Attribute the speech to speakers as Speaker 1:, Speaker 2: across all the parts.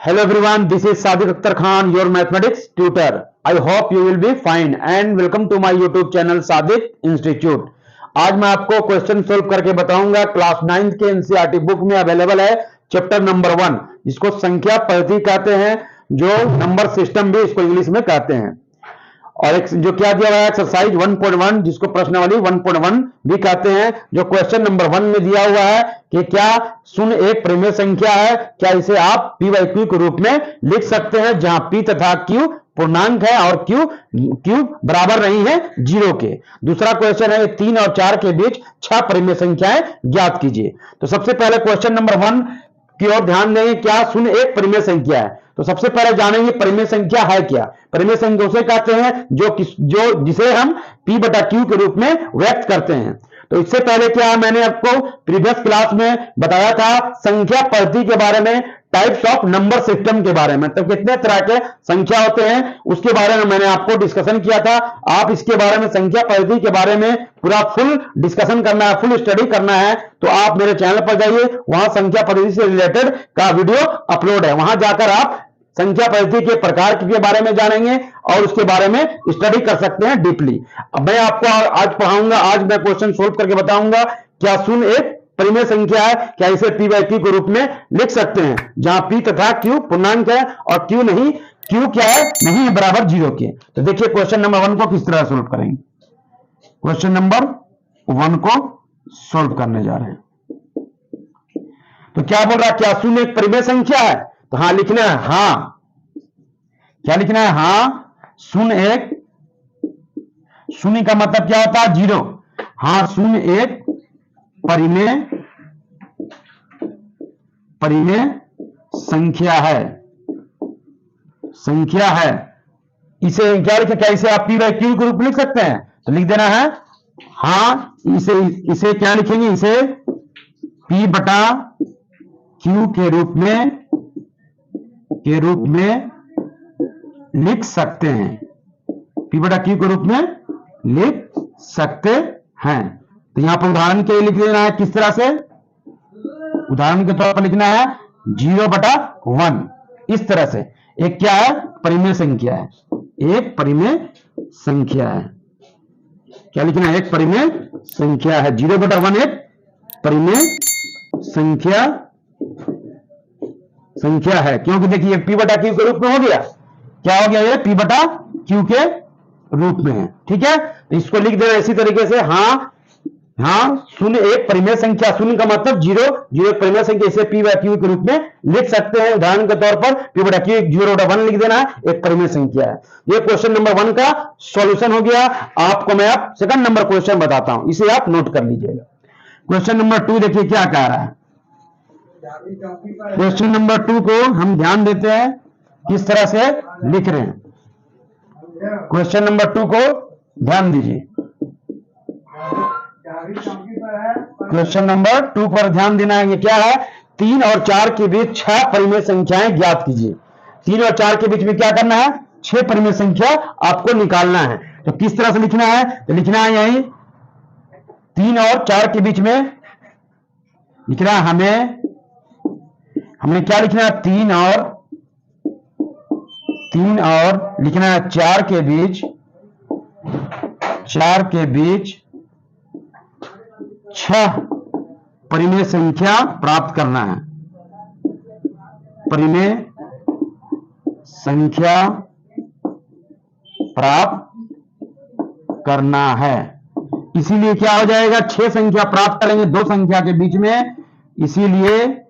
Speaker 1: Hello everyone, this is Sadiq Akhtar Khan, your mathematics tutor. I hope you will be fine and welcome to my YouTube channel Sadiq Institute. आज मैं आपको question solve करके बताऊंगा। Class 9th के NCERT book में available है chapter number 1, जिसको संख्या पद्धति कहते हैं, जो नंबर सिस्टम भी इसको इंग्लिश में कहते हैं। और एक जो क्या दिया हुआ है एक्सरसाइज 1.1, जिसको प्रश्नावली 1.1 भी कहते हैं, जो क्वेश्चन नंबर 1 में दिया हुआ है कि क्या शून्य एक परिमेय संख्या है, क्या इसे आप पी बाई क्यू के रूप में लिख सकते हैं, जहां पी तथा क्यू पूर्णांक है और क्यू बराबर नहीं है 0 के। दूसरा क्वेश्चन है 3 और 4 के बीच 6 परिमेय संख्याएं ज्ञात कीजिए। तो सबसे पहले क्वेश्चन नंबर 1 की ओर ध्यान देंगे, क्या शून्य एक परिमेय संख्या है। तो सबसे पहले जानेंगे परिमेय संख्या है क्या। परिमेय संख्या उसे कहते हैं जो जिसे हम p बटा क्यू के रूप में व्यक्त करते हैं। तो इससे पहले क्या मैंने आपको प्रीवियस क्लास में बताया था संख्या पद्धति के बारे में, टाइप्स ऑफ नंबर सिस्टम के बारे में, तो कितने तरह के संख्या होते हैं उसके बारे में मैंने आपको डिस्कशन किया था। आप इसके बारे में संख्या पद्धति के बारे में पूरा फुल डिस्कशन करना है, फुल स्टडी करना है, तो आप मेरे चैनल पर जाइए, वहां संख्या पद्धति से रिलेटेड का वीडियो अपलोड है, वहां जाकर आप संख्या पद्धति के प्रकार के बारे में जानेंगे और उसके बारे में स्टडी कर सकते हैं डीपली। अब मैं आपको आज पढ़ाऊंगा, आज मैं क्वेश्चन सोल्व करके बताऊंगा क्या शून्य एक परिमेय संख्या है, क्या इसे पी बाई क्यू के रूप में लिख सकते हैं, जहां पी तथा क्यू पूर्णांक है और क्यू नहीं, क्यू क्या है नहीं है बराबर 0 के। तो देखिए क्वेश्चन नंबर 1 को किस तरह सोल्व करेंगे। क्वेश्चन नंबर 1 को सोल्व करने जा रहे हैं। तो क्या बोल रहा है, क्या शून्य एक परिमेय संख्या है। तो हाँ लिखना है, हाँ क्या लिखना है, हाँ शून्य एक, शून्य का मतलब क्या होता है 0। हाँ शून्य एक परिमेय संख्या है, संख्या है। इसे क्या लिखे, क्या इसे आप पी बाई क्यू के रूप में लिख सकते हैं। तो लिख देना है हाँ, इसे क्या लिखेंगे, इसे पी बटा क्यू के रूप में लिख सकते हैं, पी बटा क्यू के रूप में लिख सकते हैं। तो यहां पर उदाहरण के लिए लिख देना है, किस तरह से, उदाहरण के तौर पर लिखना है 0 बटा 1, इस तरह से। एक क्या है, परिमेय संख्या है, एक परिमेय संख्या है। क्या लिखना है, एक परिमेय संख्या है। 0 बटा 1 एक परिमेय संख्या है, क्योंकि देखिए पी बटा क्यू के रूप में हो गया, क्या हो गया, ये पी बटा क्यू के रूप में है। ठीक है, तो इसको लिख देना इसी तरीके से, हाँ शून्य एक परिमेय संख्या, शून्य का मतलब 0 एक परिमेय संख्या, इसे पी बाई क्यू के रूप में लिख सकते हैं। उदाहरण के तौर पर पी बटा क्यू 0 बटा 1 लिख देना है, एक परिमेय संख्या है। ये क्वेश्चन नंबर 1 का सॉल्यूशन हो गया। आपको मैं अब सेकंड नंबर क्वेश्चन बताता हूं, इसे आप नोट कर लीजिएगा। क्वेश्चन नंबर 2 देखिए क्या कह रहा है। क्वेश्चन नंबर 2 को हम ध्यान देते हैं किस तरह से लिख रहे हैं। क्वेश्चन नंबर 2 को ध्यान दीजिए, क्वेश्चन नंबर 2 पर ध्यान देना है। ये क्या है, 3 और 4 के बीच 6 परिमेय संख्याएं ज्ञात कीजिए। 3 और 4 के बीच में क्या करना है, 6 परिमेय संख्या आपको निकालना है। तो किस तरह से लिखना है, तो लिखना है यही 3 और 4 के बीच में लिखना है, हमें क्या लिखना है, 3 और लिखना है 4 के बीच 6 परिमेय संख्या प्राप्त करना है, परिमेय संख्या प्राप्त करना है। इसीलिए क्या हो जाएगा, 6 संख्या प्राप्त करेंगे 2 संख्या के बीच में, इसीलिए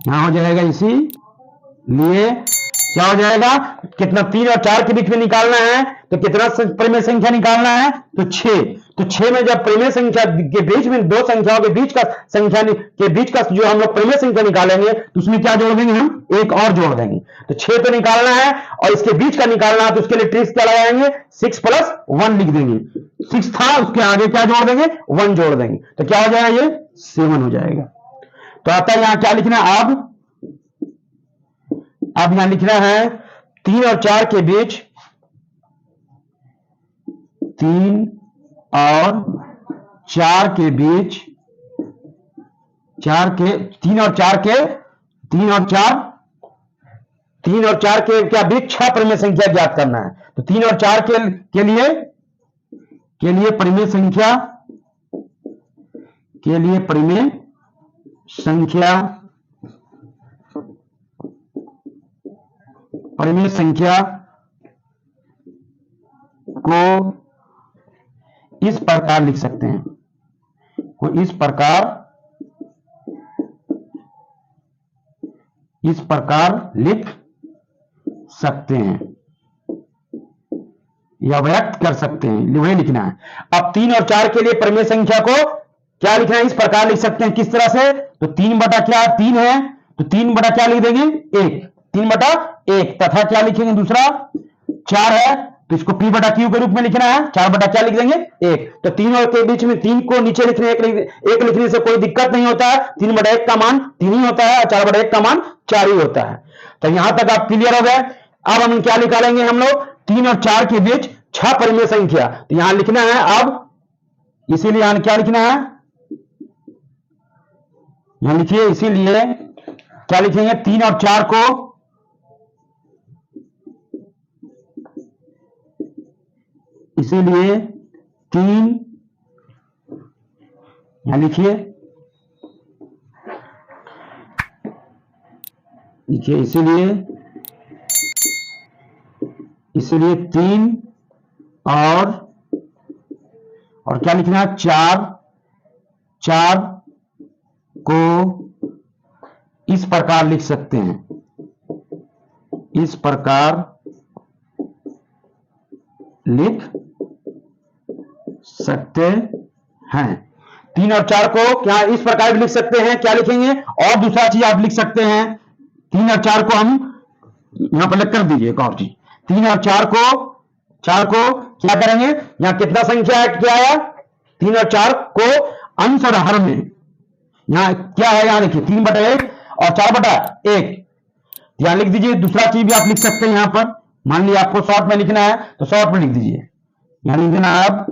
Speaker 1: यहां हो जाएगा, इसीलिए क्या हो जाएगा, कितना 3 और 4 के बीच में निकालना है, तो कितना परिमेय संख्या निकालना है, तो 6। तो 6 में जब परिमेय संख्या के बीच में 2 संख्याओं के बीच का संख्या के बीच का जो हम लोग परिमेय संख्या निकालेंगे, तो उसमें क्या जोड़ देंगे, हम एक और जोड़ देंगे। तो 6 तो निकालना है और इसके बीच का निकालना है, तो उसके लिए ट्रिक्स क्या लगाएंगे, 6 + 1 लिख देंगे। 6 था, उसके आगे क्या जोड़ देंगे, 1 जोड़ देंगे, तो क्या हो जाएगा, ये 7 हो जाएगा। तो आता है यहां क्या लिखना है, अब यहां लिखना है 3 और 4 के बीच 3 और 4 के बीच 3 और 4 3 और 4 के क्या बीच 6 परिमेय संख्या ज्ञात करना है। तो 3 और 4 के लिए परिमेय संख्या को इस प्रकार लिख सकते हैं, इस प्रकार लिख सकते हैं या व्यक्त कर सकते हैं, वही लिखना है। अब 3 और 4 के लिए परिमेय संख्या को क्या लिखना है, इस प्रकार लिख सकते हैं। किस तरह से, तो 3 बटा क्या 3 है, तो 3 बटा क्या लिख देंगे 1, 3 बटा 1, तथा क्या लिखेंगे दूसरा 4 है, तो इसको p बटा q के रूप में लिखना है। 4 बटा क्या लिख देंगे 1। तो 3 और के बीच में 3 को नीचे लिखने 1 लिखने से कोई दिक्कत नहीं होता है। 3 बटा 1 का मान 3 ही होता है और 4 बटा 1 का मान 4 ही होता है। तो यहां तक आप क्लियर हो गए। अब हम क्या निकालेंगे हम लोग, 3 और 4 के बीच 6 परिमेय संख्या। तो यहां लिखना है अब, इसीलिए यहां क्या लिखना है, यहां लिखिए, इसीलिए क्या लिखेंगे 3 और 4 को इसीलिए 3 यहां लिखिए इसीलिए 3 और क्या लिखना है 4 को इस प्रकार लिख सकते हैं, इस प्रकार लिख सकते हैं। 3 और 4 को क्या इस प्रकार भी लिख सकते हैं, क्या लिखेंगे, और दूसरा चीज आप लिख सकते हैं। 3 और 4 को हम यहां पर लिख कर दीजिए एक और चीज। 3 और 4 को क्या करेंगे, यहां कितना संख्या है, क्या है 3 और 4 को अंश और हर में, यहां क्या है, यहां लिखिए 3 बटा 1 और 4 बटा 1, यहां लिख दीजिए। दूसरा चीज भी आप लिख सकते हैं यहां पर, मान लीजिए आपको शॉर्ट में लिखना है तो शॉर्ट में लिख दीजिए। यहां लिख देना आप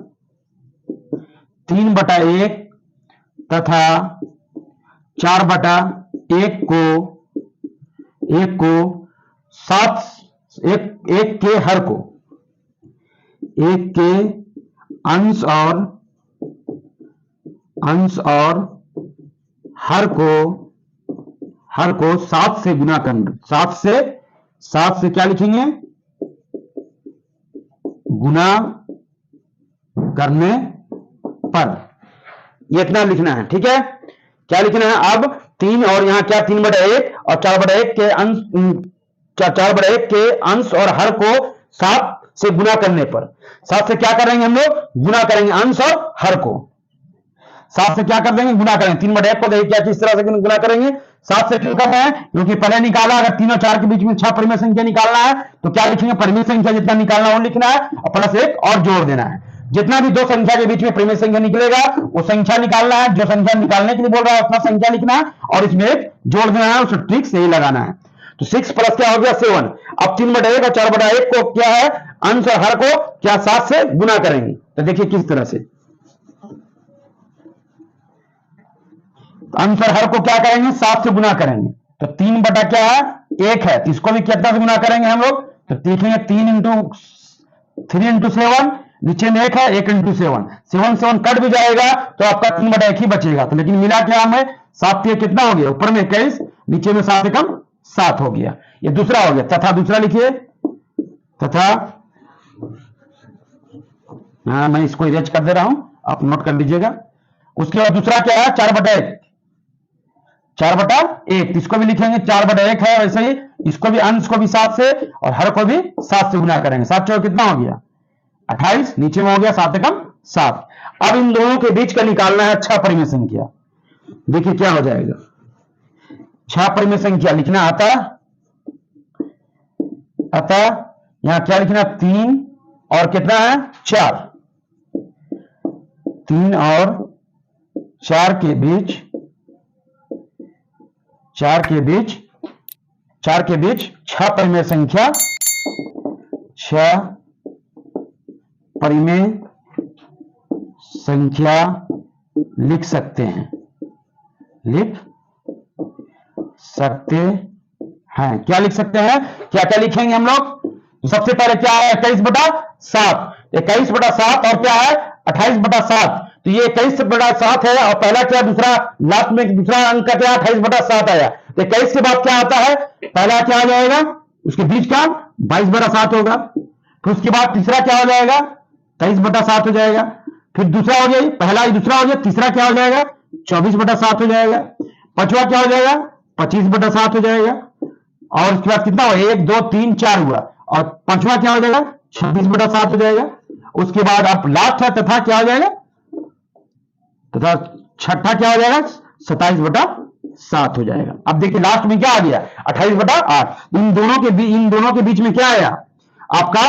Speaker 1: 3 बटा 1 तथा 4 बटा 1 को 1 के हर को, 1 के अंश और हर को 7 से गुना करना, 7 से क्या लिखेंगे, गुना करने पर, ये इतना लिखना है। ठीक है, क्या लिखना है अब 3 और यहां क्या 3 बटा 1 और 4 बटा 1 के अंश, 4 बटा 1 के अंश और हर को 7 से गुना करने पर, 7 से क्या करेंगे हम लोग, गुना करेंगे अंश और हर को, 7 से क्या कर देंगे, गुना करेंगे। 3 बटा 1 को देखिए क्या किस तरह से गुना करेंगे, 7 से क्यों कर रहे हैं, क्योंकि पहले निकाला, अगर 3 और 4 के बीच में 6 परिमेय संख्या निकालना है तो क्या लिखेंगे, परिमेय संख्या जितना निकालना वो लिखना है और प्लस 1 और जोड़ देना है। जितना भी दो संख्या के बीच में परिमेय संख्या निकलेगा वो संख्या निकालना है, जो संख्या निकालने के लिए बोल रहा है उतना संख्या लिखना है और इसमें 1 जोड़ देना है, उसे ट्रिक से ही लगाना है। तो 6 प्लस क्या हो गया 7। अब 3 बटा 1 और 4 बटा 1 को क्या है, अंश और हर को क्या 7 से गुना करेंगे। तो देखिए किस तरह से अंश और हर को क्या करेंगे, 7 से गुना करेंगे। तो 3 बटा क्या है 1 है, तो इसको भी कितना से गुना करेंगे हम लोग, तो देखेंगे 3 इंटू 7, नीचे में 1 है, 1 इंटू 7, 7 कट भी जाएगा तो आपका 3 बटा 1 ही बचेगा। तो लेकिन मिला क्या हमें 7 कितना हो गया, ऊपर में 21, नीचे में 7 कम 7 हो गया। ये दूसरा हो गया। तथा दूसरा लिखिए, तथा मैं इसको इरेज कर दे रहा हूं, आप नोट कर लीजिएगा। उसके बाद दूसरा क्या है 4 बटा 1, 4 बटा 1, इसको भी लिखेंगे 4 बटा 1 है, वैसे ही इसको भी अंश को भी 7 से और हर को भी 7 से गुना करेंगे। 7 चौक कितना हो गया 28, नीचे में हो गया 7 कम 7। अब इन दोनों के बीच का निकालना है 6 परिमेय संख्या। देखिए क्या हो जाएगा, 6 परिमेय संख्या लिखना आता, अतः यहां क्या लिखना 3 और कितना है 4, 3 और 4 के बीच 6 परिमेय संख्या, 6 परिमेय संख्या लिख सकते हैं, हैं। क्या लिख सकते हैं, क्या क्या लिखेंगे हम लोग? तो सबसे पहले क्या है 21/7, 21/7 और क्या है 28/7। तो ये 21/7 है और पहला क्या, दूसरा लास्ट में दूसरा अंक का क्या 28/7 आया। तो 21 के बाद क्या आता है, पहला क्या आ जाएगा, उसके बीच का 22/7 होगा। फिर उसके बाद तीसरा क्या हो जाएगा 23/7 हो जाएगा। फिर दूसरा हो जाएगा, पहला दूसरा हो जाएगा, तीसरा क्या हो जाएगा 24/7 हो जाएगा। पांचवा क्या हो जाएगा 25/7 हो जाएगा। और उसके बाद कितना हुआ 1 2 3 4 हुआ और पांचवा क्या हो जाएगा 26/7 हो जाएगा। उसके बाद आप लास्ट है तथा क्या हो जाएगा, तथा छठा क्या हो जाएगा 27/7 हो जाएगा। अब देखिए लास्ट में क्या आ गया 28/8। इन दोनों के बीच में क्या आया आपका,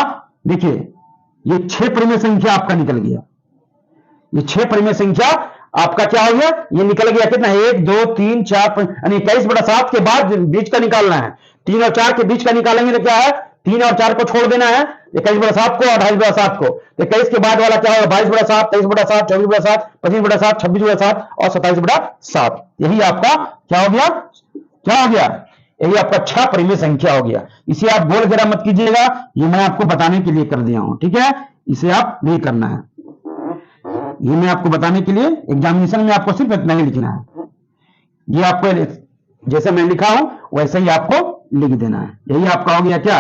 Speaker 1: देखिए ये 6 परिमेय संख्या आपका निकल गया। ये 6 परिमेय संख्या आपका क्या हो गया, ये निकल गया कितना 1 2 3 4 यानी 21/7 के बाद बीच का निकालना है। 3 और 4 के बीच का निकालेंगे तो क्या है 3 और 4 को छोड़ देना है 21/7 को और 28/7 को। 21 के बाद वाला क्या होगा 22/7, 23/7, 24/7, 25/7, 26/7 और 27/7। यही आपका क्या हो गया, क्या हो गया, यही आपका 6 परिमेय संख्या हो गया। इसे आप बोल जरा मत कीजिएगा, ये मैं आपको बताने के लिए कर दिया हूं, ठीक है। इसे आप नहीं करना है, ये मैं आपको बताने के लिए, एग्जामिनेशन में आपको सिर्फ इतना ही लिखना है। ये आपको जैसे मैं लिखा हूं वैसे ही आपको लिख देना है। यही आपका हो गया क्या,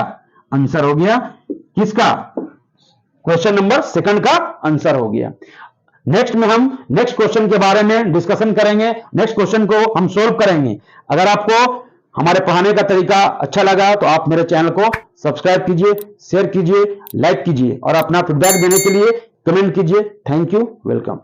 Speaker 1: आंसर हो गया किसका, क्वेश्चन नंबर 2 का आंसर हो गया। नेक्स्ट में हम नेक्स्ट क्वेश्चन के बारे में डिस्कशन करेंगे, नेक्स्ट क्वेश्चन को हम सोल्व करेंगे। अगर आपको हमारे पढ़ाने का तरीका अच्छा लगा तो आप मेरे चैनल को सब्सक्राइब कीजिए, शेयर कीजिए, लाइक कीजिए और अपना फीडबैक देने के लिए कमेंट कीजिए। Thank you, welcome.